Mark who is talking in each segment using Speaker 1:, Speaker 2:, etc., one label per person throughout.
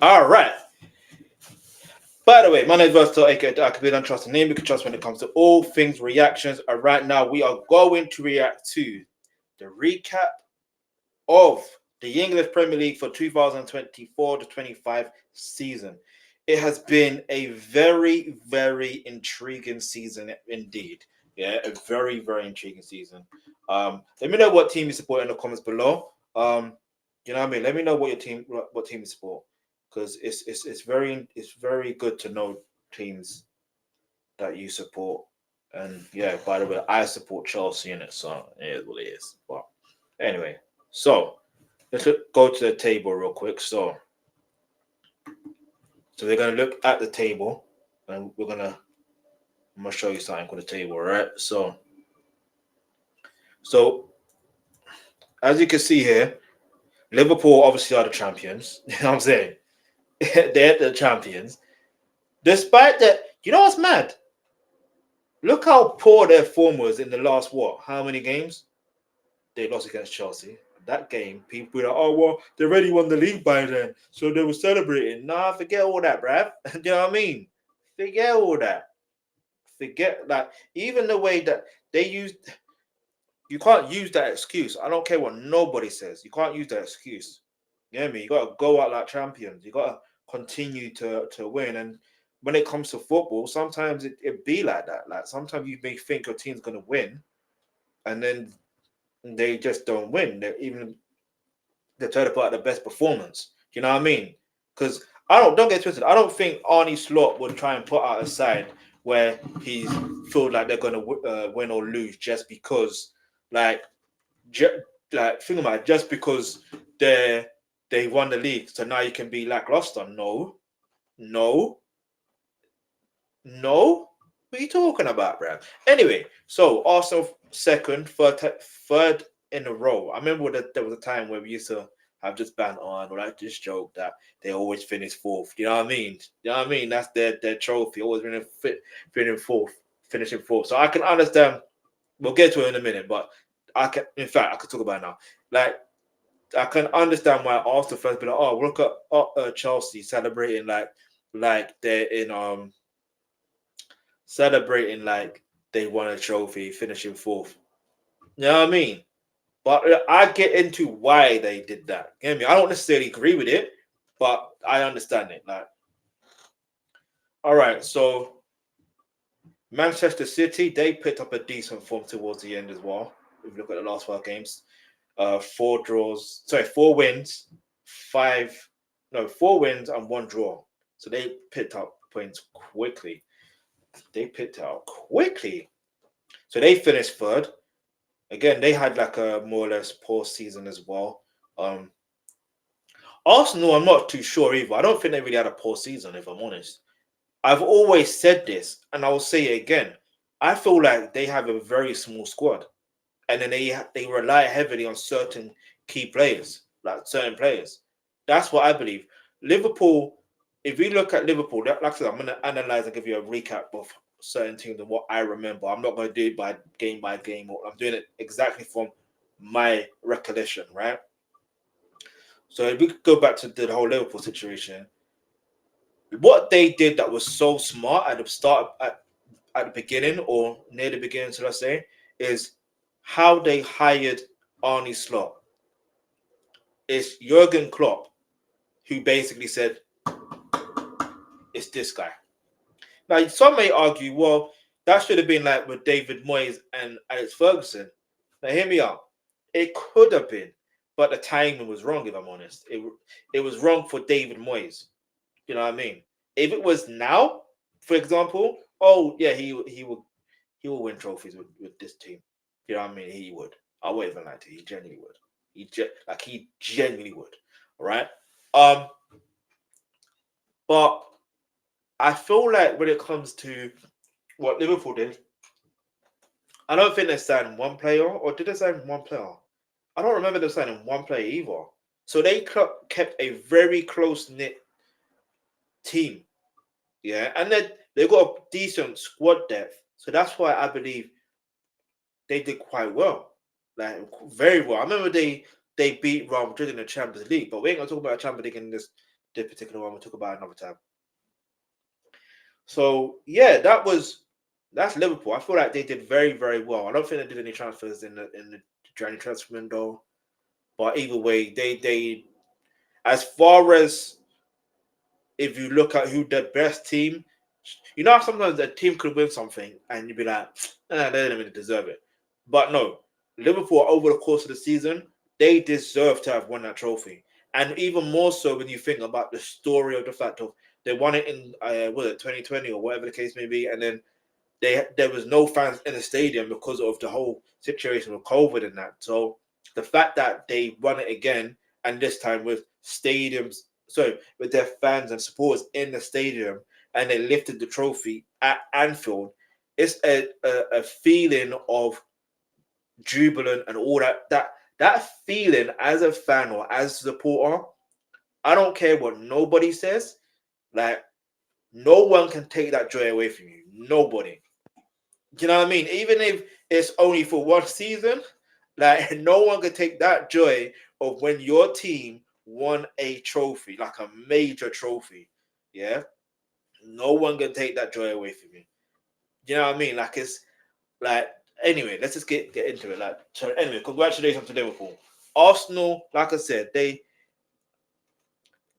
Speaker 1: All right. By the way, my name is Versatile, aka the Alkebulan Trust, a name you can trust when it comes to all things reactions. And right now, we are going to react to the recap of the English Premier League for 2024 to 25 season. It has been a very, very intriguing season indeed. Yeah, a very, very intriguing season. Let me know what team you support in the comments below. You know what I mean? Let me know what team you support, because it's very good to know teams that you support. And yeah, by the way, I support Chelsea in it, so it is what it is. But anyway, so go to the table real quick. So we're gonna look at the table, and I'm gonna show you something with the table, right? So as you can see here, Liverpool obviously are the champions. You know what I'm saying? They're the champions. Despite that, you know what's mad? Look how poor their form was in the last what? How many games? They lost against Chelsea. That game, people were like, oh, well, they already won the league by then. So they were celebrating. Nah, forget all that, bruv. You know what I mean? Forget all that. Forget that. Even the way that they used, you can't use that excuse. I don't care what nobody says. You can't use that excuse. You know what I mean? You got to go out like champions. You got to continue to win. And when it comes to football, sometimes it be like that. Like sometimes you may think your team's going to win, and then they just don't win. They try to put out the best performance. You know what I mean? Because don't get twisted. I don't think Arne Slot would try and put out a side where he feels like they're gonna win or lose just because, like, think about it, just because they won the league, so now you can be lackluster. No, no, no. What are you talking about, bro? Anyway, so Arsenal second, third in a row. I remember that there was a time where we used to have just banned on, or like this joke that they always finish fourth. You know what I mean? You know what I mean? That's their trophy, always finishing fourth. So I can understand. We'll get to it in a minute, but in fact, I could talk about it now. Like, I can understand why Arsenal fans be like, oh, look at Chelsea celebrating like they're in celebrating like they won a trophy, finishing fourth. You know what I mean? But I get into why they did that. You know what I mean? I don't necessarily agree with it, but I understand it. Like, all right, so Manchester City, they picked up a decent form towards the end as well. If you look at the last 5 games, four wins, four wins and one draw. So they picked up points quickly. So they finished third. Again, they had like a more or less poor season as well. Um, Arsenal, I'm not too sure either. I don't think they really had a poor season, if I'm honest. I've always said this, and I will say it again. I feel like they have a very small squad, and then they rely heavily on certain key players, like certain players. That's what I believe. Liverpool, if we look at Liverpool, like I said, I'm going to analyze and give you a recap of certain things and what I remember. I'm not going to do it by game. I'm doing it exactly from my recollection, right? So if we could go back to the whole Liverpool situation, what they did that was so smart at the start, at the beginning or near the beginning, should I say, is how they hired Arne Slot. It's Jurgen Klopp who basically said, it's this guy. Now, some may argue, well, that should have been like with David Moyes and Alex Ferguson. Now, hear me out. It could have been, but the timing was wrong, if I'm honest. It was wrong for David Moyes. You know what I mean? If it was now, for example, oh, yeah, he will win trophies with this team. You know what I mean? He would. I wouldn't even like to. He genuinely would. He genuinely would. All right. Um, but I feel like when it comes to what Liverpool did, I don't think they signed one player, or did they sign one player? I don't remember them signing one player either. So they kept a very close knit team, yeah, and then they got a decent squad depth. So that's why I believe they did quite well, like very well. I remember they beat Real Madrid in the Champions League, but we ain't gonna talk about Champions League in this particular one we'll talk about another time. So yeah, that's Liverpool. I feel like they did very, very well. I don't think they did any transfers in the January transfer window, but either way, they as far as if you look at who the best team, you know, sometimes a team could win something and you'd be like, they don't really deserve it. But no, Liverpool over the course of the season, they deserve to have won that trophy. And even more so when you think about the story of the fact of they won it in 2020 or whatever the case may be, and then there was no fans in the stadium because of the whole situation with COVID and that. So the fact that they won it again, and this time with with their fans and supporters in the stadium, and they lifted the trophy at Anfield, it's a feeling of jubilant and all that feeling as a fan or as a supporter. I don't care what nobody says. Like, no one can take that joy away from you. Nobody. Do you know what I mean? Even if it's only for one season, like, no one can take that joy of when your team won a trophy, like a major trophy. Yeah. No one can take that joy away from you. Do you know what I mean? Like, it's like, anyway, let's just get into it. Like, so anyway, congratulations to Liverpool. Arsenal, like I said,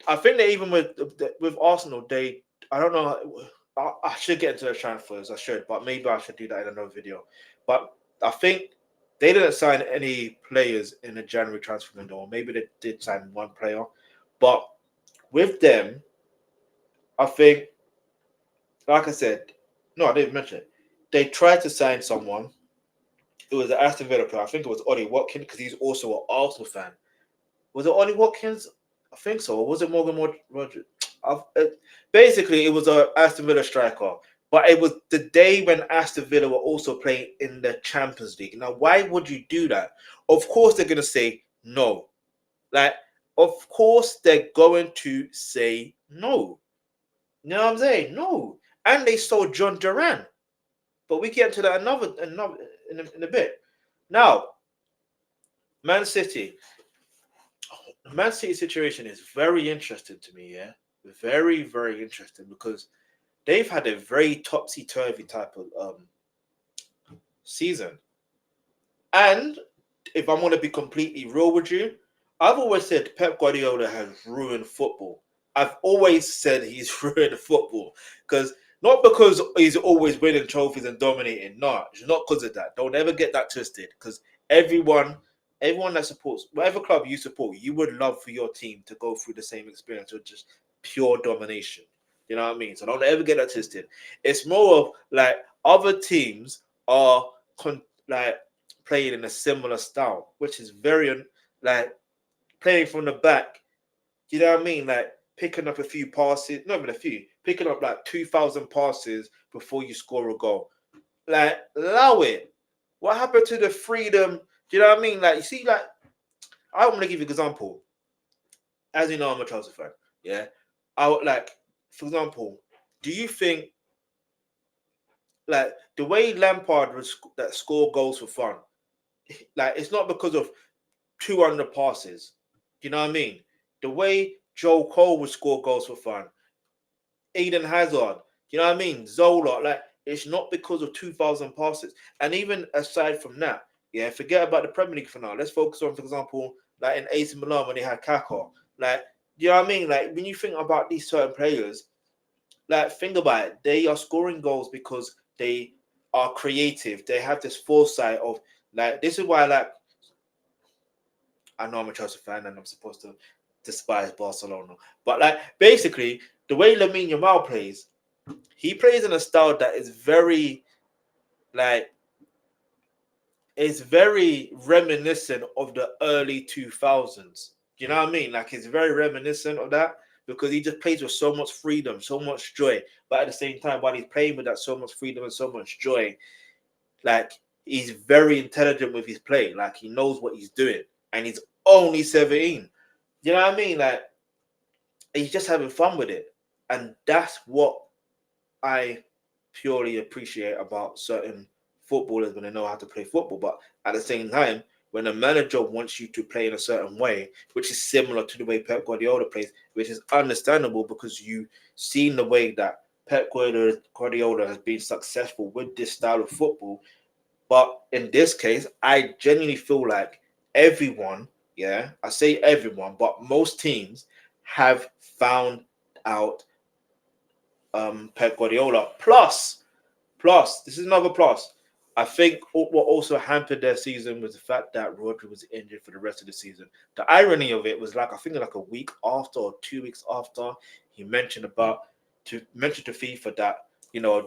Speaker 1: I think they even with Arsenal, I don't know. I should get into the transfers. I should, but maybe I should do that in another video. But I think they didn't sign any players in the January transfer window, or maybe they did sign one player. But with them, I think, like I said, no, I didn't mention it. They tried to sign someone. It was an Aston Villa player. I think it was Ollie Watkins, because he's also an Arsenal fan. Was it Ollie Watkins? I think so. Or was it Morgan Roger? Basically, it was a Aston Villa striker. But it was the day when Aston Villa were also playing in the Champions League. Now, why would you do that? Of course, they're going to say no. Like, of course, they're going to say no. You know what I'm saying? No. And they sold John Duran. But we get into that another in a bit. Now, Man City. Man City situation is very interesting to me, yeah? Very, very interesting, because they've had a very topsy-turvy type of season. And if I'm going to be completely real with you, I've always said Pep Guardiola has ruined football. I've always said he's ruined football, not because he's always winning trophies and dominating. No, it's not because of that. Don't ever get that twisted, because everyone that supports whatever club you support, you would love for your team to go through the same experience of just pure domination. You know what I mean? So don't ever get that twisted. It's more of like other teams are like playing in a similar style, which is very like playing from the back. You know what I mean? Like picking up a few passes, not even a few, picking up like 2,000 passes before you score a goal. Like, allow it. What happened to the freedom? Do you know what I mean? Like, you see, like, I want to give you an example. As you know, I'm a Chelsea fan. Yeah. I would like, for example, do you think like the way Lampard was that score goals for fun? Like, it's not because of 200 passes. Do you know what I mean? The way Joe Cole would score goals for fun, Eden Hazard, you know what I mean? Zola, like, it's not because of 2,000 passes. And even aside from that, yeah, forget about the Premier League for now. Let's focus on, for example, like in AC Milan when they had Kaká. Like, you know what I mean? Like, when you think about these certain players, like, think about it. They are scoring goals because they are creative. They have this foresight of, like, this is why, like, I know I'm a Chelsea fan and I'm supposed to despise Barcelona. But, like, basically, the way Lamine Yamal plays, he plays in a style that is very, like, it's very reminiscent of the early 2000s. You know what I mean? Like, it's very reminiscent of that, because he just plays with so much freedom, so much joy. But at the same time, while he's playing with that so much freedom and so much joy, like, he's very intelligent with his play. Like, he knows what he's doing. And he's only 17. You know what I mean? Like, he's just having fun with it. And that's what I purely appreciate about certain footballers when they know how to play football. But at the same time, when a manager wants you to play in a certain way, which is similar to the way Pep Guardiola plays, which is understandable because you've seen the way that Pep Guardiola has been successful with this style of football. But in this case, I genuinely feel like everyone, yeah, I say everyone, but most teams have found out Pep Guardiola. Plus, this is another plus. I think what also hampered their season was the fact that Rodri was injured for the rest of the season. The irony of it was like I think like a week after or 2 weeks after he mentioned to FIFA that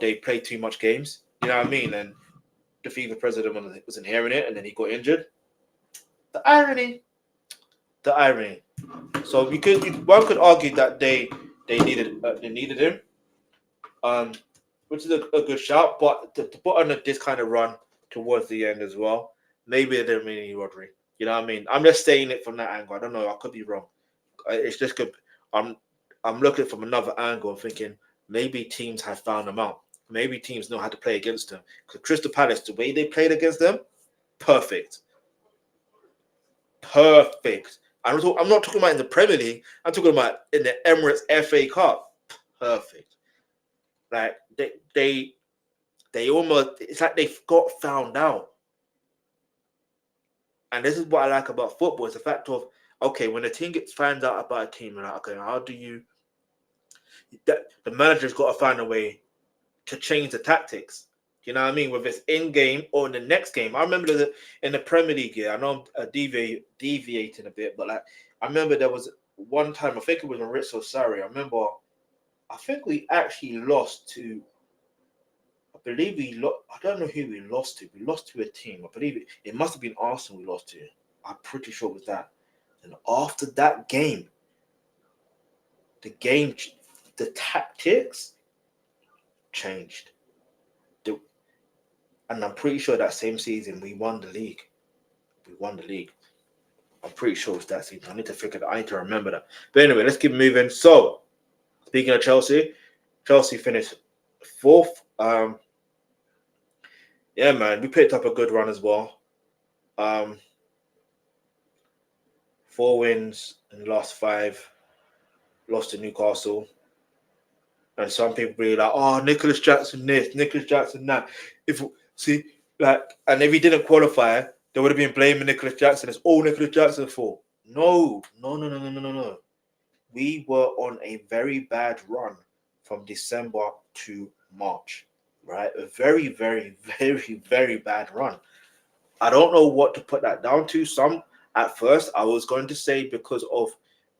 Speaker 1: they play too much games. You know what I mean? And the FIFA president wasn't hearing it, and then he got injured. The irony, the irony. So one could argue that they needed him, um, which is a good shout. But to put on this kind of run towards the end as well, maybe they didn't really need Rodri. You know what I mean? I'm just saying it from that angle. I don't know. I could be wrong. It's just good. I'm looking from another angle and thinking maybe teams have found them out. Maybe teams know how to play against them. Because Crystal Palace, the way they played against them, perfect. Perfect. I'm not talking about in the Premier League. I'm talking about in the Emirates FA Cup. Perfect. Like they almost, it's like they got found out. And this is what I like about football. It's the fact of, okay, when a team gets found out about a team, like, okay, how do you, the manager's got to find a way to change the tactics. You know what I mean? Whether it's in game or in the next game. I remember that in the Premier League, I know I'm deviating a bit, but like I remember there was one time, I think it was Maurizio Sarri. I think we actually lost to, I believe I don't know who we lost to. We lost to a team. I believe it must have been Arsenal we lost to. I'm pretty sure it was that. And after that game, the tactics changed. And I'm pretty sure that same season we won the league. I'm pretty sure it's that season. I need to remember that. But anyway, let's keep moving. So, speaking of Chelsea finished fourth. Yeah, man, we picked up a good run as well. 4 wins in the last 5. Lost to Newcastle. And some people be like, oh, Nicholas Jackson this, Nicholas Jackson that. And if he didn't qualify, they would have been blaming Nicholas Jackson. It's all Nicholas Jackson's fault. No. We were on a very bad run from December to March, right? A very, very, very, very bad run. I don't know what to put that down to. At first, I was going to say because of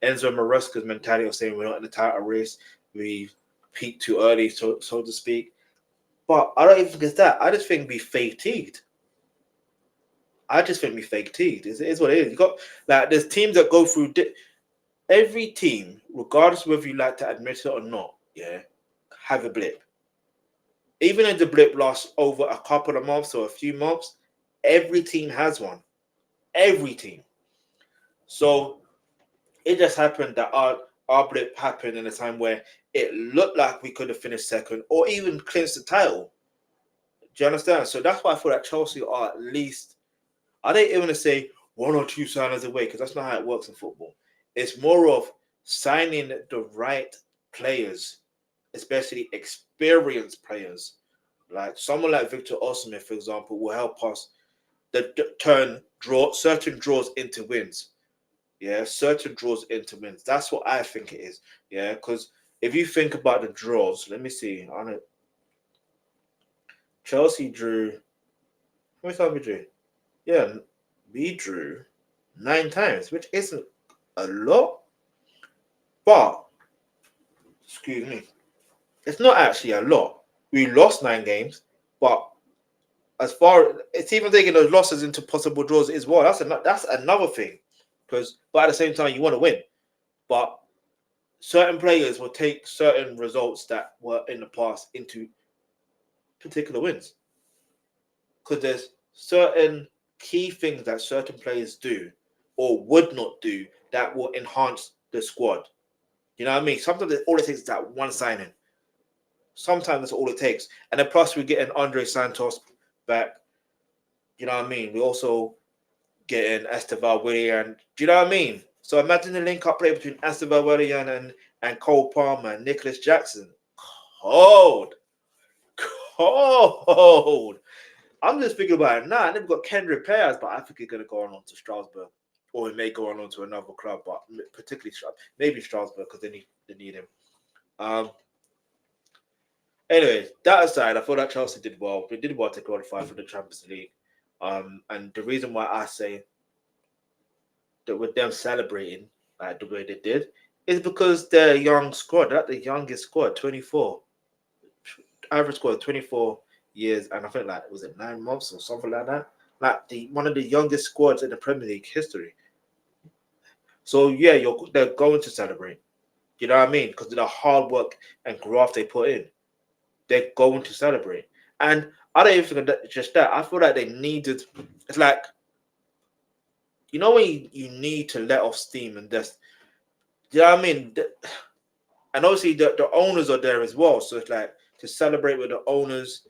Speaker 1: Enzo Maresca's mentality of saying we're not in the title race, we peaked too early, so to speak. But I don't even think it's that. I just think we fatigued. It is what it is. You got there's teams that go through. Every team, regardless of whether you like to admit it or not, have a blip. Even if the blip lasts over a couple of months or a few months, every team has one. Every team. So it just happened that our blip happened in a time where it looked like we could have finished second or even clinched the title. Do you understand? So that's why I feel that Chelsea are at least, I don't even want to say 1 or 2 signings away because that's not how it works in football. It's more of signing the right players, especially experienced players. Like someone like Victor Osimhen, for example, will help us turn certain draws into wins. Yeah, certain draws into wins. That's what I think it is. Yeah, because if you think about the draws, let me see. Chelsea drew. How many times we drew? Yeah, we drew 9 times, which isn't a lot. But, excuse me, it's not actually a lot. We lost 9 games, but it's even taking those losses into possible draws as well. That's another thing. But at the same time, you want to win. But certain players will take certain results that were in the past into particular wins. Because there's certain key things that certain players do or would not do that will enhance the squad. You know what I mean? Sometimes all it takes is that one signing. Sometimes that's all it takes. And then plus we get an Andre Santos back. You know what I mean? getting Esteval Willian. Do you know what I mean? So imagine the link-up play between Esteval Willian and Cole Palmer and Nicholas Jackson. Cold. Cold. I'm just thinking about it now. They've got Kendrick Payers, but I think he's going to go on to Strasbourg. Or he may go on to another club, but particularly maybe Strasbourg because they need him. Anyway, that aside, I thought that Chelsea did well. They did well to qualify for the Champions League. And the reason why I say that with them celebrating like the way they did is because their young squad, they're the youngest squad, 24. Average squad, 24 years, and I think like was it 9 months or something like that? Like one of the youngest squads in the Premier League history. So yeah, they're going to celebrate. You know what I mean? Because of the hard work and graft they put in. They're going to celebrate. And I don't even think that just that. I feel like they needed. It's like, you know, when you need to let off steam and just, you know what I mean? And obviously the owners are there as well. So it's like to celebrate with the owners,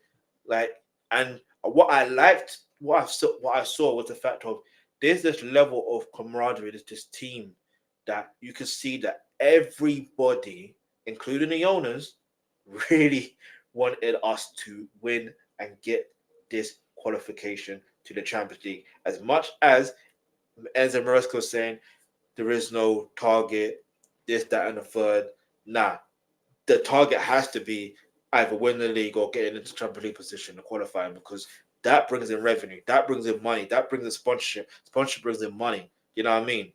Speaker 1: like, and what I liked, what I saw was the fact of there's this level of camaraderie, there's this team that you can see that everybody, including the owners, really wanted us to win and get this qualification to the Champions League. As much as Enzo Maresca was saying, there is no target, this, that, and the third. Nah, the target has to be either win the league or getting into Champions League position to qualifying because that brings in revenue, that brings in money, that brings in sponsorship. Sponsorship brings in money. You know what I mean?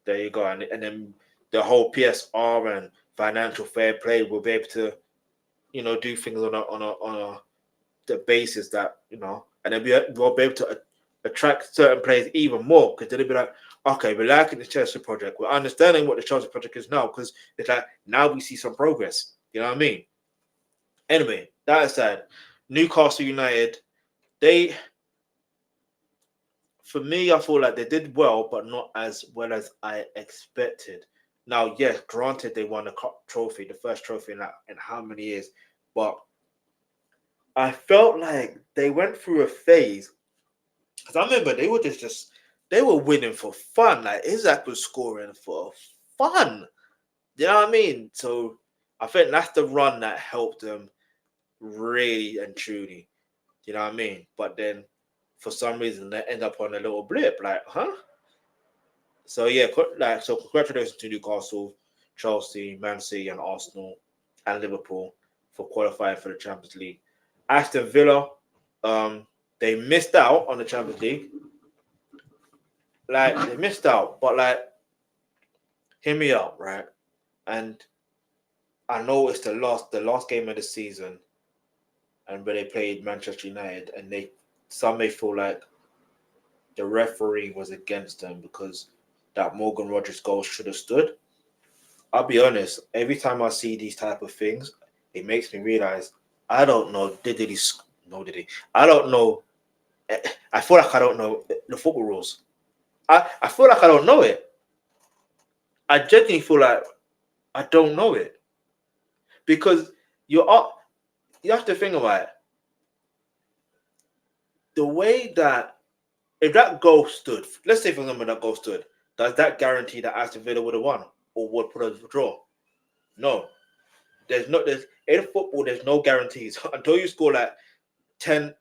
Speaker 1: There you go. And then the whole PSR and financial fair play will be able to, do things on the basis that, and then we'll be able to attract certain players even more because they'll be like, okay, we're liking the Chelsea project. We're understanding what the Chelsea project is now because it's like now we see some progress. You know what I mean? Anyway, that aside, Newcastle United, for me, I feel like they did well, but not as well as I expected. Now, yes, granted, they won the cup trophy, the first trophy in how many years, but I felt like they went through a phase because I remember they were winning for fun. Like Isaac was scoring for fun. You know what I mean? So I think that's the run that helped them really and truly. You know what I mean? But then for some reason they end up on a little blip. Like, huh? So yeah, congratulations to Newcastle, Chelsea, Man City, and Arsenal and Liverpool for qualifying for the Champions League. Aston Villa, they missed out on the Champions League. Like they missed out, but like, hear me out, right? And I know it's the last game of the season, and where they played Manchester United, and some may feel like the referee was against them because that Morgan Rogers goal should have stood. I'll be honest, every time I see these type of things, it makes me realize I don't know. Did he? No, did he? I don't know. I feel like I don't know the football rules. I feel like I don't know it. I genuinely feel like I don't know it because you have to think about it. The way that if that goal stood, let's say for example that goal stood, does that guarantee that Aston Villa would have won or would put a draw? No. There's in football there's no guarantees until you score like 10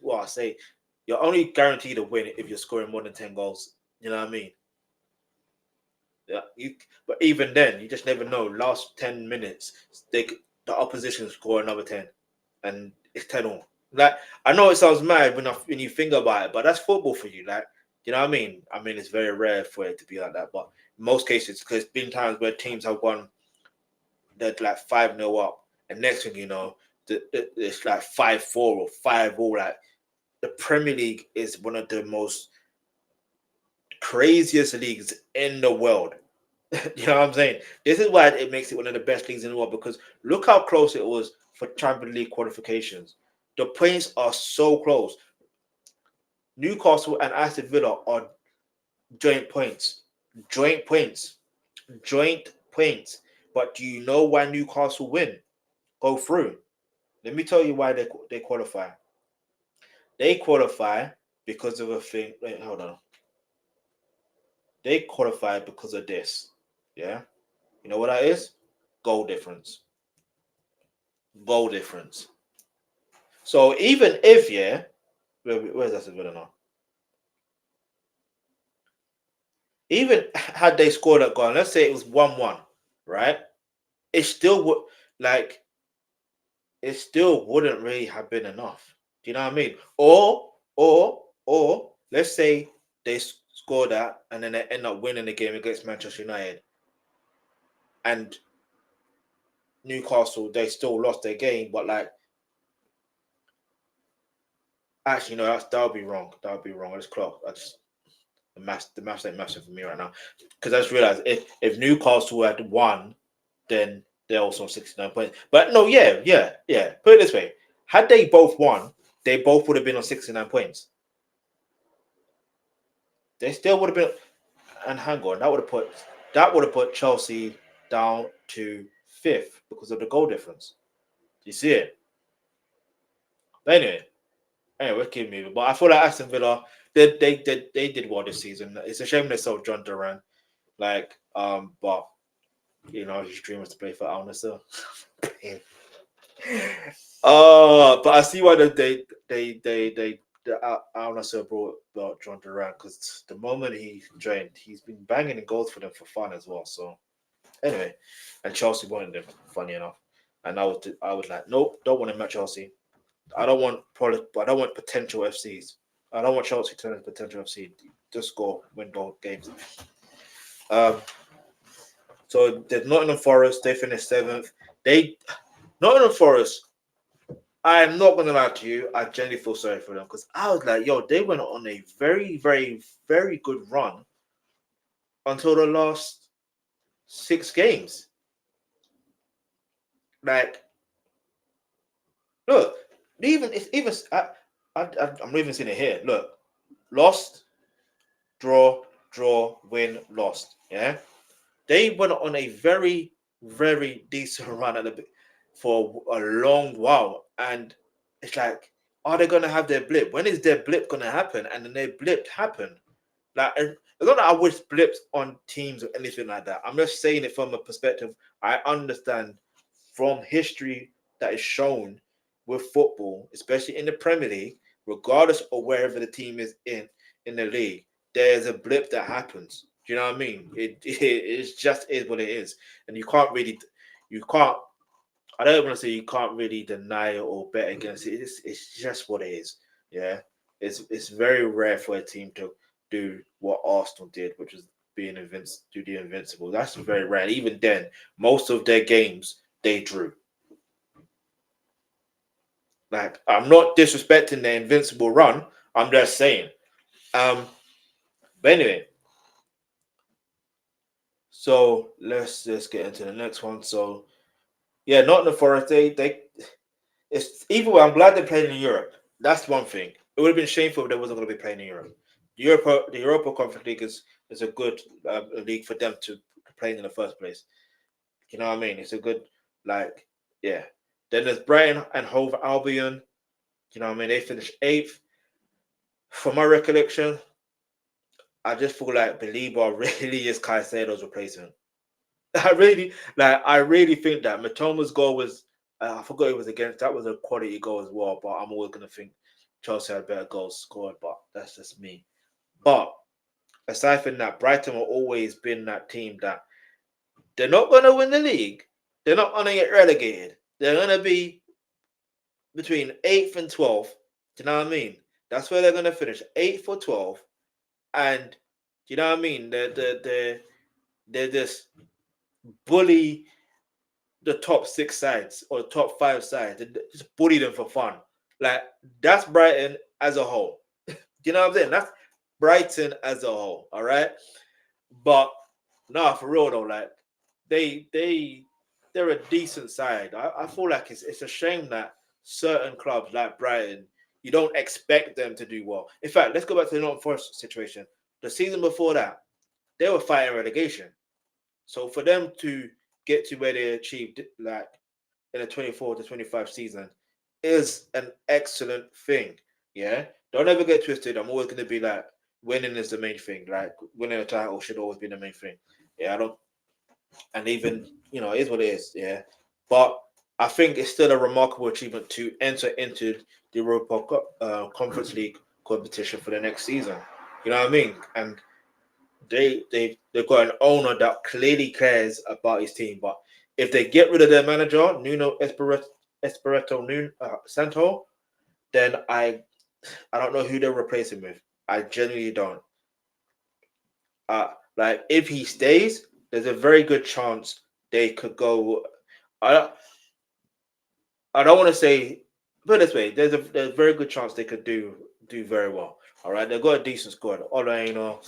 Speaker 1: well I say you're only guaranteed to win if you're scoring more than 10 goals. You know what I mean? Yeah, but even then you just never know. Last 10 minutes the opposition score another 10 and it's 10 all. Like I know it sounds mad when you think about it, but that's football for you. Like, you know what I mean? I mean it's very rare for it to be like that, but in most cases, because there's been times where teams have won that like 5-0 up, and next thing you know, it's like 5-4 or 5-all. Like the Premier League is one of the most craziest leagues in the world. You know what I'm saying? This is why it makes it one of the best leagues in the world because look how close it was for Champions League qualifications. The points are so close. Newcastle and Aston Villa are joint points. Joint points. Joint points. But do you know why Newcastle go through? Let me tell you why they qualify. They qualify because of a thing. Wait, hold on. They qualified because of this. Yeah. You know what that is? Goal difference. Goal difference. So even if, yeah, where's that Villa now? Even had they scored that goal, let's say it was 1-1, right? It still would like it still wouldn't really have been enough. Do you know what I mean? Or let's say they score that and then they end up winning the game against Manchester United and Newcastle, they still lost their game, but like actually no, that would be wrong. That would be wrong. I just clock. I just the maths ain't massive for me right now. Because I just realized if Newcastle had won, then they're also on 69 points. But no, yeah. Put it this way. Had they both won, they both would have been on 69 points. They still would have been, and hang on, that would have put Chelsea down to 5th because of the goal difference. You see it? But anyway, we'll keep moving. But I feel like Aston Villa, they did well this season. It's a shame they sold John Duran. But you know, his dream was to play for Arne Slot. But I see why Arne Slot brought John Duran because the moment he joined, he's been banging in goals for them for fun as well. So anyway, and Chelsea wanted him, funny enough. And I was like, nope, don't want him at Chelsea. I don't want potential FCs. I don't want Chelsea to turn into potential FC. Just win goal games. So there's Nottingham Forest. They finished 7th. Nottingham Forest. I am not gonna lie to you. I genuinely feel sorry for them because I was like, yo, they went on a very, very, very good run until the last 6 games. Like, look, I'm even seeing it here. Look, lost, draw, win, lost. Yeah, they went on a very, very decent run for a long while, and it's like, are they gonna have their blip? When is their blip gonna happen? And then their blip happened. Like, it's not that I wish blips on teams or anything like that. I'm just saying it from a perspective I understand from history that is shown with football, especially in the Premier League, regardless of wherever the team is in the league, there's a blip that happens. Do you know what I mean? It just is what it is, and you can't. I don't want to say you can't really deny it or bet against it. It's just what it is. Yeah, it's very rare for a team to do what Arsenal did, which is do the invincible. That's very rare. Even then, most of their games they drew. Like, I'm not disrespecting the invincible run. I'm just saying. But anyway, so let's just get into the next one. So yeah, Nottingham Forest. It's either way. I'm glad they're playing in Europe. That's one thing. It would have been shameful if they wasn't going to be playing in Europe. The Europa Conference League is a good league for them to play in the first place. You know what I mean? It's a good yeah. Then there's Brighton and Hove Albion. You know what I mean? They finished 8th. From my recollection, I just feel like Belieber really is Caicedo's replacement. I really think that Matoma's goal was, I forgot it was against, that was a quality goal as well, but I'm always going to think Chelsea had better goals scored, but that's just me. But aside from that, Brighton will always been that team that they're not going to win the league. They're not going to get relegated. They're going to be between 8th and 12th. Do you know what I mean? That's where they're going to finish, 8th or 12th. And do you know what I mean? They're just bully the top 6 sides or the top 5 sides. They just bully them for fun. Like, that's Brighton as a whole. Do you know what I'm saying? That's Brighton as a whole. All right. But no, for real though, like they're a decent side. I feel like it's a shame that certain clubs like Brighton, you don't expect them to do well. In fact, let's go back to the Nottingham Forest situation. The season before that, they were fighting relegation. So for them to get to where they achieved, like in the 24 to 25 season, is an excellent thing. Yeah, don't ever get twisted. I'm always gonna be like, winning is the main thing. Like winning a title should always be the main thing. Yeah, I don't, and even it is what it is. Yeah, but I think it's still a remarkable achievement to enter into the Europa Conference League competition for the next season. You know what I mean? And they've got an owner that clearly cares about his team. But if they get rid of their manager, Nuno Espirito Santo, then I don't know who they'll replace him with. I genuinely don't. Like if he stays, there's a very good chance they could go. I I don't want to say, put it this way. There's a very good chance they could do very well. All right, they've got a decent squad. Olaino,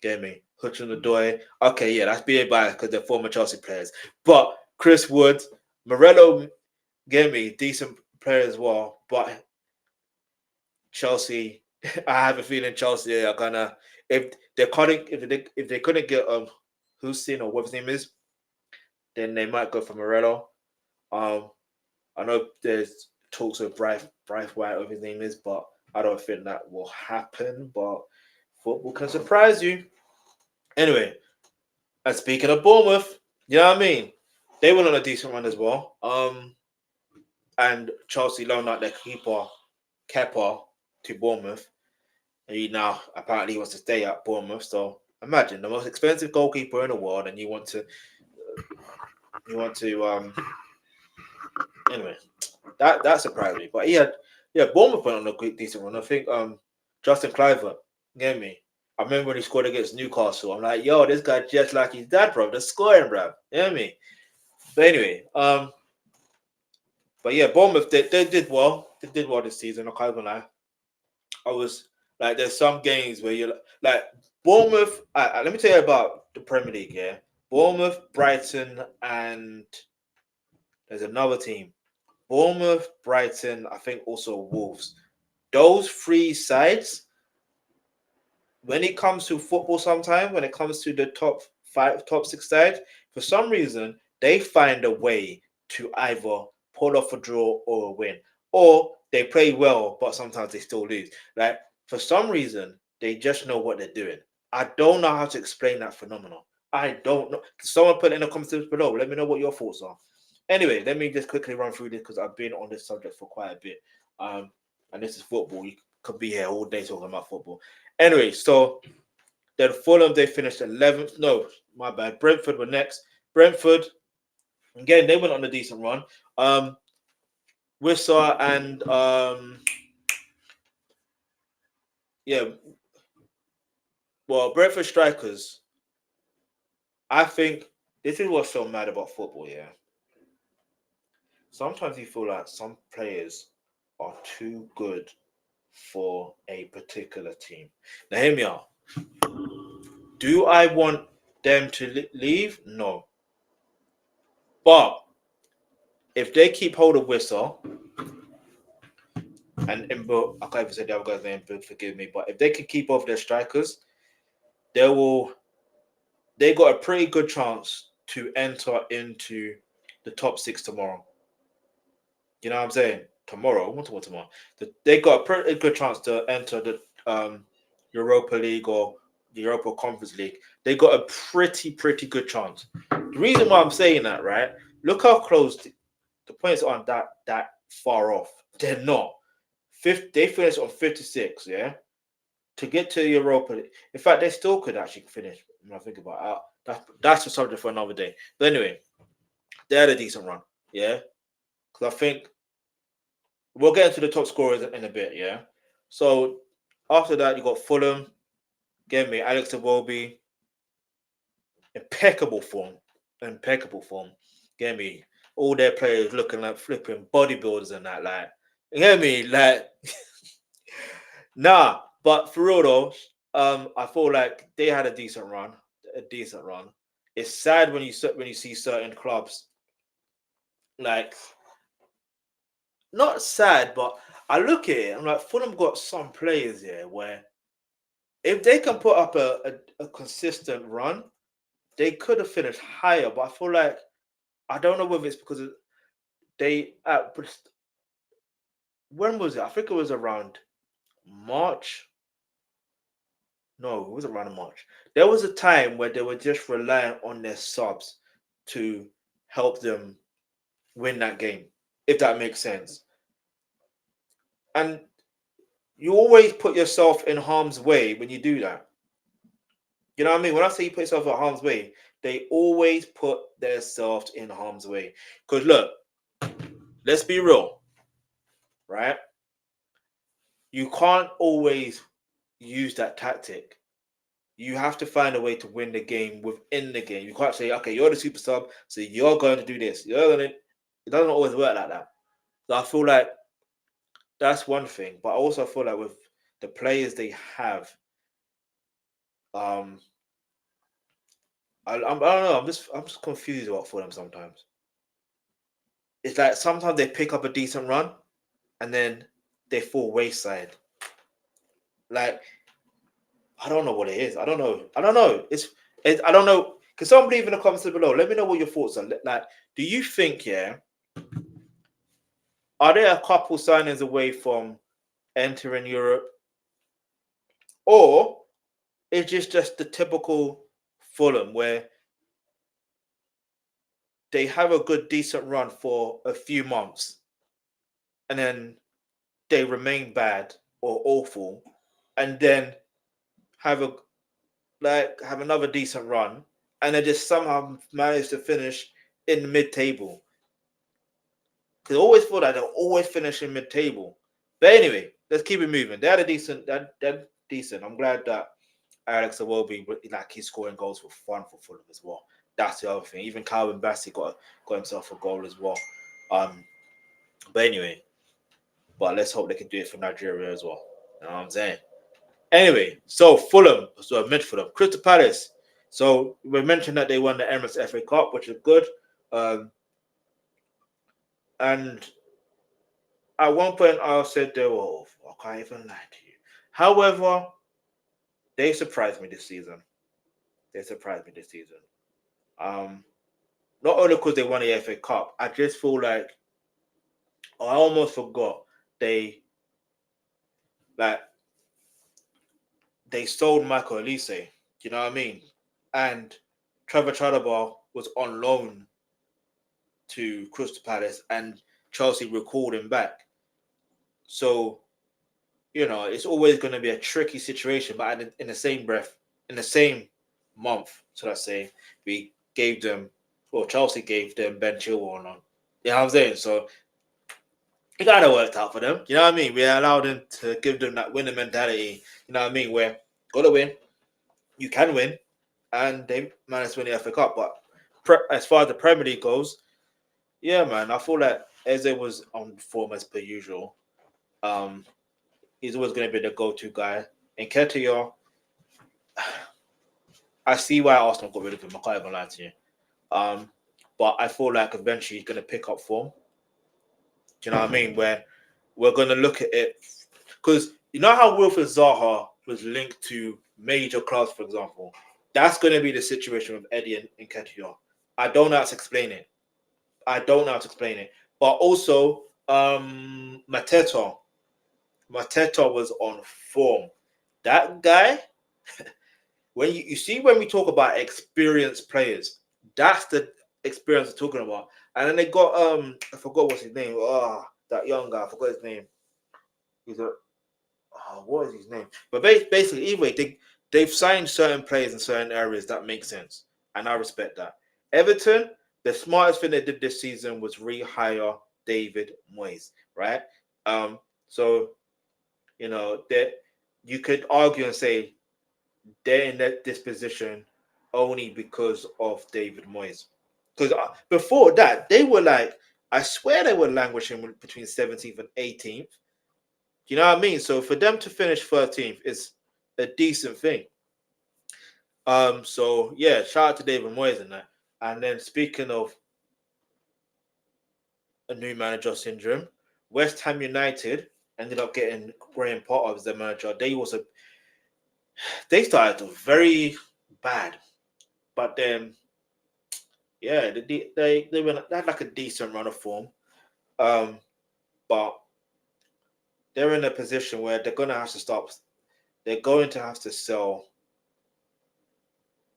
Speaker 1: get me, Hutchin Odoi. Okay, yeah, that's being biased because they're former Chelsea players. But Chris Wood, Morello, get me, decent player as well. But Chelsea, I have a feeling Chelsea are gonna if they couldn't get Hussein or what his name is, then they might go for Morello. Um, I know there's talks of Bryce White, what his name is, but I don't think that will happen. But football can surprise you. Anyway, and speaking of Bournemouth, you know what I mean? They went on a decent run as well. And Chelsea loaned out their keeper, Kepa, to Bournemouth. And he now apparently wants to stay at Bournemouth. So imagine the most expensive goalkeeper in the world, and you want to anyway. That surprised me. But Bournemouth went on a good decent run. I think Justin Kluivert, get me. I remember when he scored against Newcastle. I'm like, yo, this guy just like his dad, bro. They're scoring, bro. You know what I mean? But anyway, but yeah, Bournemouth they did well. They did well this season. I can't even lie. I was like, there's some games where you're like Bournemouth. Let me tell you about the Premier League. Yeah, Bournemouth, Brighton, and there's another team. Bournemouth, Brighton, I think also Wolves. Those three sides, when it comes to football, sometimes when it comes to the top five, top six sides, for some reason they find a way to either pull off a draw or a win, or they play well, but sometimes they still lose. Like for some reason, they just know what they're doing. I don't know how to explain that phenomenon. I don't know. Someone put it in the comments below. Let me know what your thoughts are. Anyway, let me just quickly run through this because I've been on this subject for quite a bit. And this is football. You could be here all day talking about football. Anyway, so then Fulham, they finished 11th. No, my bad. Brentford were next. Brentford, again, they went on a decent run. Wissa and Brentford strikers. I think this is what's so mad about football. Yeah, sometimes you feel like some players are too good for a particular team. Now, hear me out. Do I want them to leave? No. But if they keep hold of Whistle, and Imbo, I can't even say the other guy's name, but forgive me. But if they can keep off their strikers, they will. They got a pretty good chance to enter into the top six tomorrow. You know what I'm saying? Tomorrow, what's tomorrow? They got a pretty good chance to enter the Europa League or the Europa Conference League. They got a pretty good chance. The reason why I'm saying that, right? Look how close the points aren't that far off. They're not. They finished on 56, yeah? To get to Europa League. In fact, they still could actually finish when I think about it. That's a subject for another day. But anyway, they had a decent run, yeah? Because I think we'll get into the top scorers in a bit, yeah? So after that, you got Fulham, get me, Alex Iwobi, impeccable form. Get me, all their players looking like flipping bodybuilders and that, like, you get me, like, nah. But for real though, I feel like they had a decent run. It's sad when you see certain clubs like not sad, but I look at it. I'm like, Fulham got some players here where if they can put up a consistent run, they could have finished higher. But I feel like I don't know whether it's because they when was it? I think it was around March. No, it wasn't around March. There was a time where they were just relying on their subs to help them win that game, if that makes sense. And you always put yourself in harm's way when you do that. You know what I mean? When I say you put yourself in harm's way, they always put themselves in harm's way. Because look, let's be real, right? You can't always use that tactic. You have to find a way to win the game within the game. You can't say, okay, you're the super sub, so you're going to do this. You're going to. It doesn't always work like that. So I feel like that's one thing, but I also feel like with the players they have, um, I don't know. I'm just confused about for them sometimes. It's like sometimes they pick up a decent run, and then they fall wayside. Like I don't know what it is. I don't know. I don't know. I don't know. Can somebody leave in the comments below? Let me know what your thoughts are. Like, do you think, yeah, are there a couple signings away from entering Europe, or is just the typical Fulham where they have a good, decent run for a few months, and then they remain bad or awful, and then have a have another decent run, and they just somehow manage to finish in the mid-table. Because I always thought that they'll always finish in mid-table. But anyway, let's keep it moving. They had a decent. They're decent. I'm glad that Alex Iwobi, like he's scoring goals for fun for Fulham as well. That's the other thing. Even Calvin Bassey got himself a goal as well. But anyway, let's hope they can do it for Nigeria as well. You know what I'm saying? Anyway, so Fulham, so I mentioned Fulham, Crystal Palace. So we mentioned that they won the Emirates FA Cup, which is good. And at one point, I said they were awful. I can't even lie to you. However, they surprised me this season. They surprised me this season. Um, Not only because they won the FA Cup, I just feel like I almost forgot they like they sold Michael Elise. You know what I mean? And Trevor Chalobah was on loan to Crystal Palace, and Chelsea recalled him back. So it's always going to be a tricky situation. But in the same breath, in the same month, should I say, we gave them, or Chelsea gave them Ben Chilwell on. You know what I'm saying? So it kind of worked out for them. You know what I mean? We allowed them to give them that winning mentality. You know what I mean? Where got to win, you can win, and they managed to win the FA Cup. But as far as the Premier League goes, yeah, man, I feel like Eze was on form as per usual. He's always going to be the go-to guy. And Nketiah, I see why Arsenal got rid of him. I can't even lie to you. But I feel like eventually he's going to pick up form. Do you know what I mean? Where we're going to look at it because you know how Wilfred Zaha was linked to major clubs, for example. That's going to be the situation with Eddie and Nketiah. I don't know how to explain it. But also, Mateta was on form. That guy, when you see when we talk about experienced players, that's the experience we're talking about. And then they got I forgot what's his name. That young guy, I forgot his name. He's a what is his name? But basically, either way, they've signed certain players in certain areas that make sense, and I respect that. Everton, the smartest thing they did this season was rehire David Moyes, right? So that you could argue and say they're in this position only because of David Moyes. Because before that, they were I swear they were languishing between 17th and 18th. You know what I mean? So for them to finish 13th is a decent thing. So yeah, shout out to David Moyes and that. And then speaking of a new manager syndrome, West Ham United ended up getting Graham Potter as their manager. They started very bad, but then yeah, they had like a decent run of form. But they're in a position where they're going to have to stop. They're going to have to sell,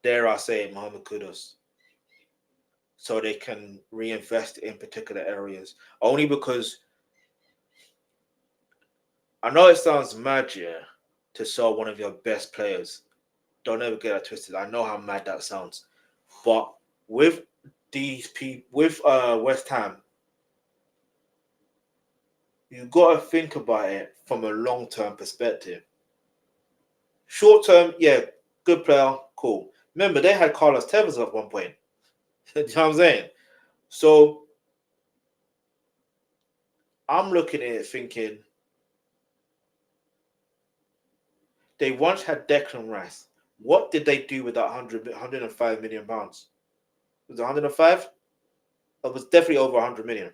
Speaker 1: dare I say, Mohamed Kudus, so they can reinvest in particular areas. Only because I know it sounds mad, yeah, to sell one of your best players. Don't ever get that twisted. I know how mad that sounds, but with these people, with West Ham, you got to think about it from a long-term perspective. Short-term, yeah, good player, cool. Remember, they had Carlos Tevez at one point. You know what I'm saying? So I'm looking at it thinking they once had Declan Rice. What did they do with that 105 million pounds? Was it 105? It was definitely over 100 million.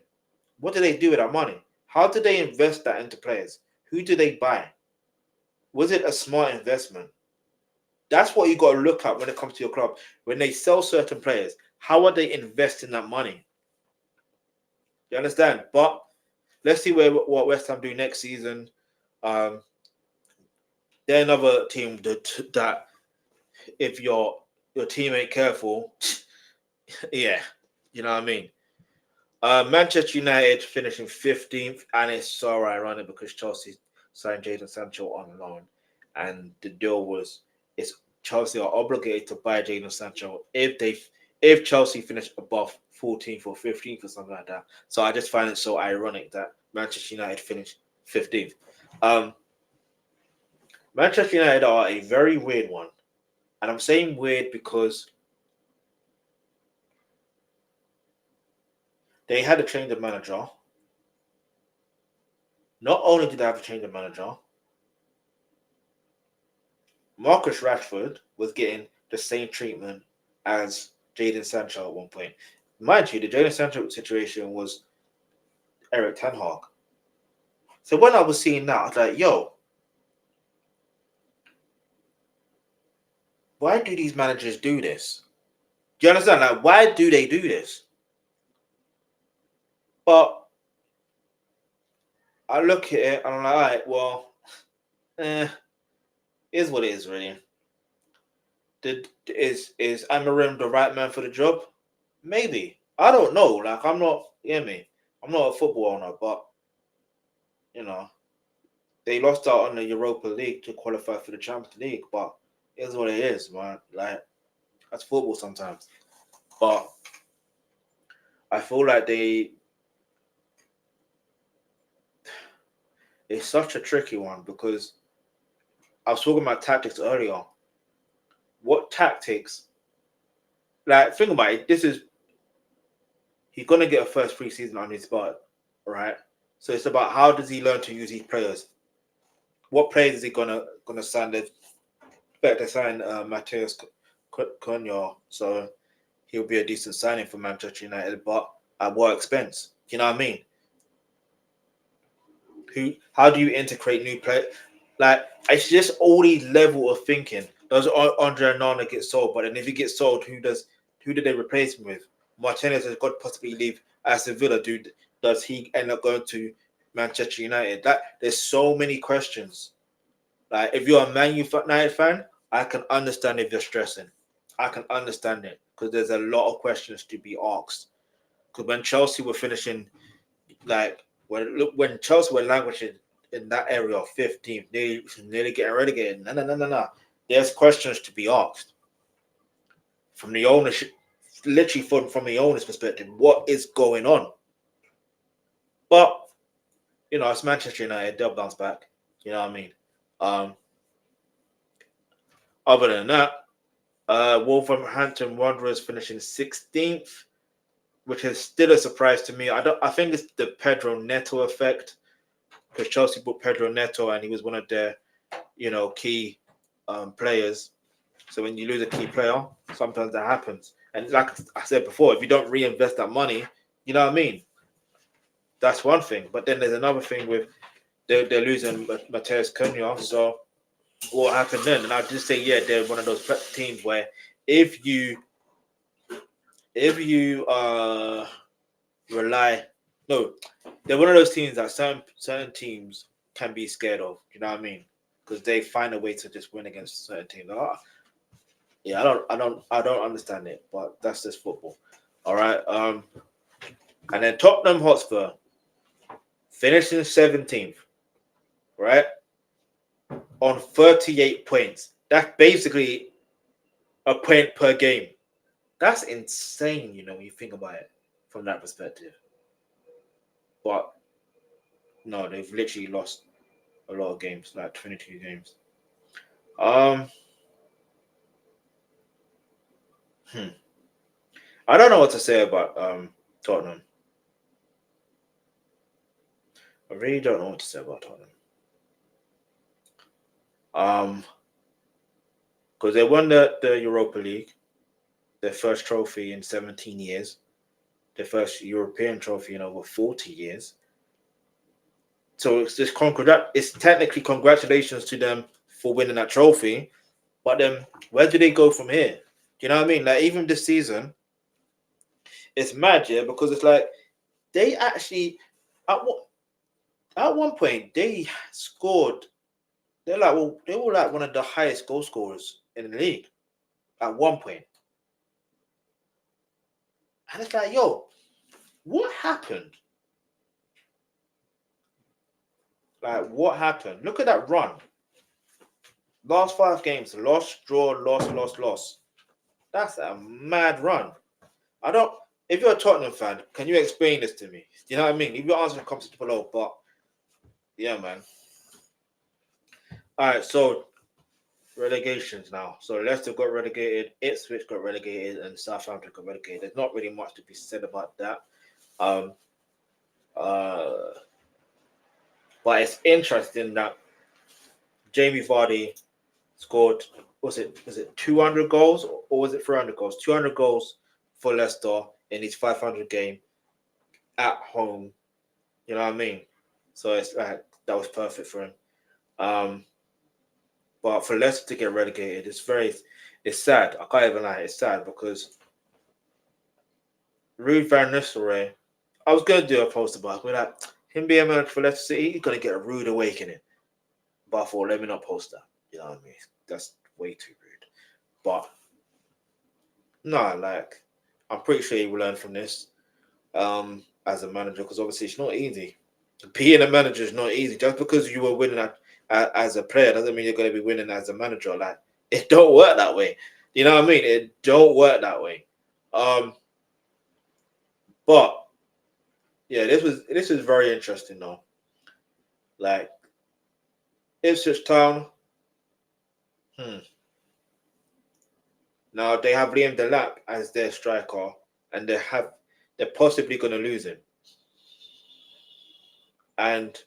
Speaker 1: What did they do with that money? How did they invest that into players? Who did they buy? Was it a smart investment? That's what you got to look at when it comes to your club. When they sell certain players, how are they investing that money? You understand? But let's see what West Ham do next season. They're another team that if your team ain't careful, yeah, you know what I mean. Manchester United finishing 15th, and it's so ironic because Chelsea signed Jadon Sancho on loan, and the deal was it's Chelsea are obligated to buy Jadon Sancho if Chelsea finish above 14th or 15th or something like that. So I just find it so ironic that Manchester United finished 15th. Manchester United are a very weird one, and I'm saying weird because they had to change the manager. Not only did they have to change the manager, Marcus Rashford was getting the same treatment as Jadon Sancho at one point. Mind you, the Jadon Sancho situation was Eric Ten Hag. So when I was seeing that, I was like, yo, why do these managers do this? Do you understand? Like, why do they do this? But I look at it and I'm like, all right, well, is what it is, really. Is Amarim the right man for the job? Maybe. I don't know. Like, I'm not, I'm not a football owner, but, you know, they lost out on the Europa League to qualify for the Champions League, but it is what it is, man. Like, that's football sometimes. But I feel like it's such a tricky one because I was talking about tactics earlier. What tactics? Like, think about it. He's gonna get a first preseason on his belt, right? So it's about how does he learn to use these players? What players is he gonna sign? They expect to sign Mateus Cunha, so he'll be a decent signing for Manchester United, but at what expense? You know what I mean? How do you integrate new players? Like, it's just all these level of thinking. Does Andre Onana get sold? But then if he gets sold, who did they replace him with? Martinez has got to possibly leave Aston Villa. Does he end up going to Manchester United? There's so many questions. Like, if you're a Man United fan, I can understand if you're stressing. I can understand it because there's a lot of questions to be asked. Because when Chelsea were finishing, like when Chelsea were languishing in that area of 15th, nearly getting relegated. No. There's questions to be asked from the ownership, literally from the owner's perspective. What is going on? But it's Manchester United. They'll bounce back. You know what I mean? Other than that, Wolverhampton Wanderers finishing 16th, which is still a surprise to me. I think it's the Pedro Neto effect because Chelsea bought Pedro Neto and he was one of their, key players. So when you lose a key player, sometimes that happens. And like I said before, if you don't reinvest that money, you know what I mean? That's one thing. But then there's another thing with they're losing Mateus Cunha. So what happened then? And I'll just say, yeah, they're one of those teams where if you rely, no, they're one of those teams that certain teams can be scared of. You know what I mean? Because they find a way to just win against certain teams. Yeah, I don't understand it, but that's just football. All right. And then Tottenham Hotspur finishing 17th, right, on 38 points. That's basically a point per game. That's insane, when you think about it from that perspective. But no, they've literally lost a lot of games, like 22 games. I don't know what to say about Tottenham. I really don't know what to say about Tottenham. Because they won the Europa League, their first trophy in 17 years, their first European trophy in over 40 years. So it's just it's technically congratulations to them for winning that trophy. But then where do they go from here? Do you know what I mean? Like even this season, it's mad, yeah, because it's like they actually at one point they scored. They were like one of the highest goal scorers in the league at one point. And it's like, yo, what happened? Like, what happened? Look at that run. Last 5 games, lost, draw, lost. That's a mad run. If you're a Tottenham fan, can you explain this to me? You know what I mean? If your answer comes to below, but yeah, man. All right, so relegations now. So Leicester got relegated, Ipswich got relegated, and Southampton got relegated. There's not really much to be said about that. But it's interesting that Jamie Vardy scored, was it 200 goals or was it 300 goals? 200 goals for Leicester in his 500 game at home. You know what I mean? So it's like that was perfect for him. But for Leicester to get relegated, it's sad. I can't even lie, it's sad because Ruud van Nistelrooy, I was gonna do a post about him being a manager for Leicester City, he's gonna get a rude awakening. But I thought, let me not post that. You know what I mean? That's way too rude. But no, like I'm pretty sure he will learn from this as a manager because obviously it's not easy. Being a manager is not easy. Just because you were winning as a player doesn't mean you're going to be winning as a manager. Like it don't work that way. You know what I mean? It don't work that way. But yeah, this was very interesting though. Like Ipswich Town. Now they have Liam Delap as their striker, and they're possibly going to lose him. And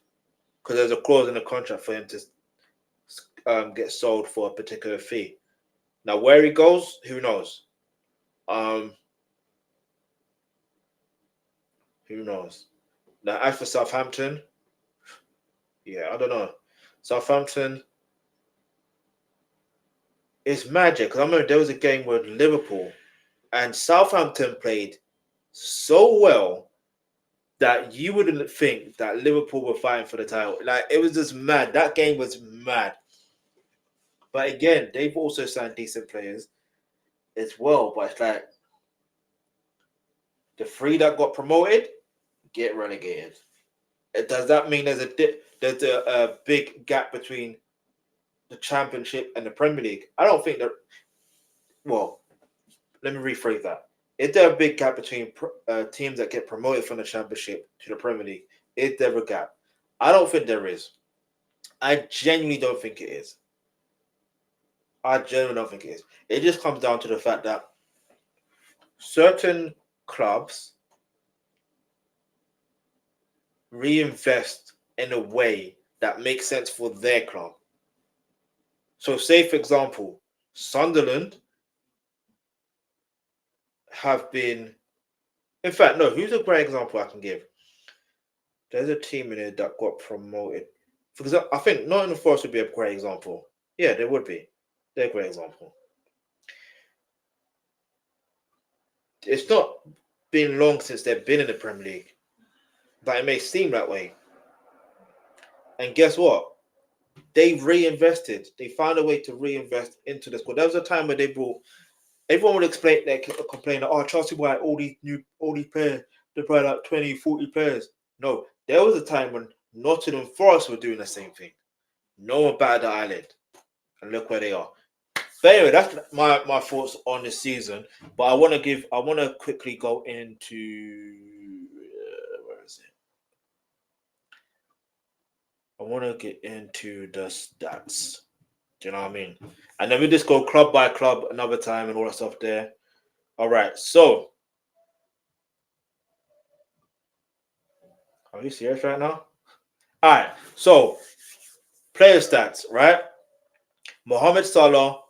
Speaker 1: because there's a clause in the contract for him to get sold for a particular fee. Now where he goes, who knows? Who knows? Now as for Southampton, yeah, I don't know. Southampton is magic because I remember there was a game with Liverpool and Southampton played so well that you wouldn't think that Liverpool were fighting for the title. Like it was just mad. That game was mad. But again, they've also signed decent players as well. But it's like the 3 that got promoted get relegated. Does that mean there's a big gap between the Championship and the Premier League? I don't think that. Well, let me rephrase that. Is there a big gap between teams that get promoted from the Championship to the Premier League? Is there a gap? I don't think there is. I genuinely don't think it is. I genuinely don't think it is. It just comes down to the fact that certain clubs reinvest in a way that makes sense for their club. So say, for example, Sunderland have been... In fact, no, who's a great example I can give? There's a team in it that got promoted. For example, I think Nottingham Forest would be a great example. Yeah, they would be. They're a great example. It's not been long since they've been in the Premier League, but it may seem that way. And guess what? They reinvested. They found a way to reinvest into the squad. There was a time where they brought. Everyone would complain that, oh, Chelsea bought all these players. They brought like 20, 40 players. No, there was a time when Nottingham Forest were doing the same thing. No one batted the eyelid. And look where they are. But anyway, that's my thoughts on the season. But I want to quickly go into where is it? I want to get into the stats. Do you know what I mean? And then we just go club by club another time and all that stuff there. All right. So, are you serious right now? All right. So, player stats, right? Mohamed Salah.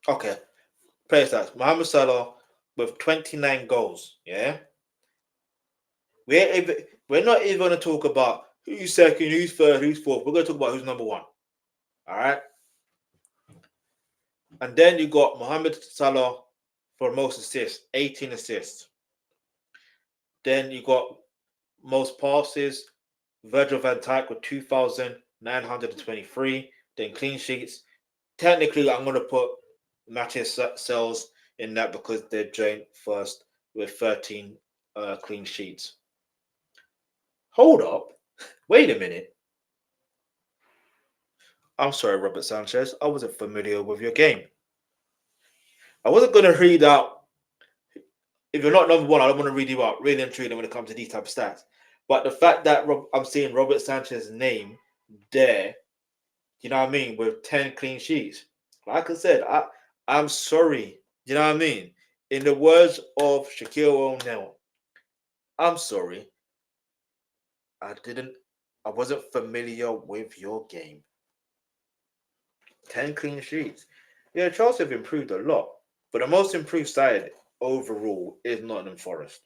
Speaker 1: Okay. Player stats. Mohamed Salah with 29 goals. Yeah. We're not even going to talk about who's second, who's third, who's fourth. We're going to talk about who's number one. All right. And then you got Mohamed Salah for most assists, 18 assists. Then you got most passes, Virgil van Dijk with 2,923. Then clean sheets. Technically, I'm going to put Matthias Sells in that because they're joint first with 13 clean sheets. Hold up. Wait a minute. I'm sorry, Robert Sanchez. I wasn't familiar with your game. I wasn't going to read out. If you're not number one, I don't want to read you out. Really and truly when it comes to these type of stats. But the fact that I'm seeing Robert Sanchez's name there, you know what I mean, with 10 clean sheets. Like I said, I'm sorry. You know what I mean? In the words of Shaquille O'Neal, I'm sorry. I wasn't familiar with your game. 10 clean sheets. Yeah, Chelsea have improved a lot. But the most improved side overall is Nottingham Forest.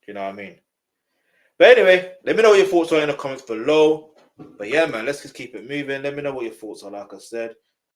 Speaker 1: You know what I mean? But anyway, let me know what your thoughts are in the comments below. But yeah, man, let's just keep it moving. Let me know what your thoughts are, like I said.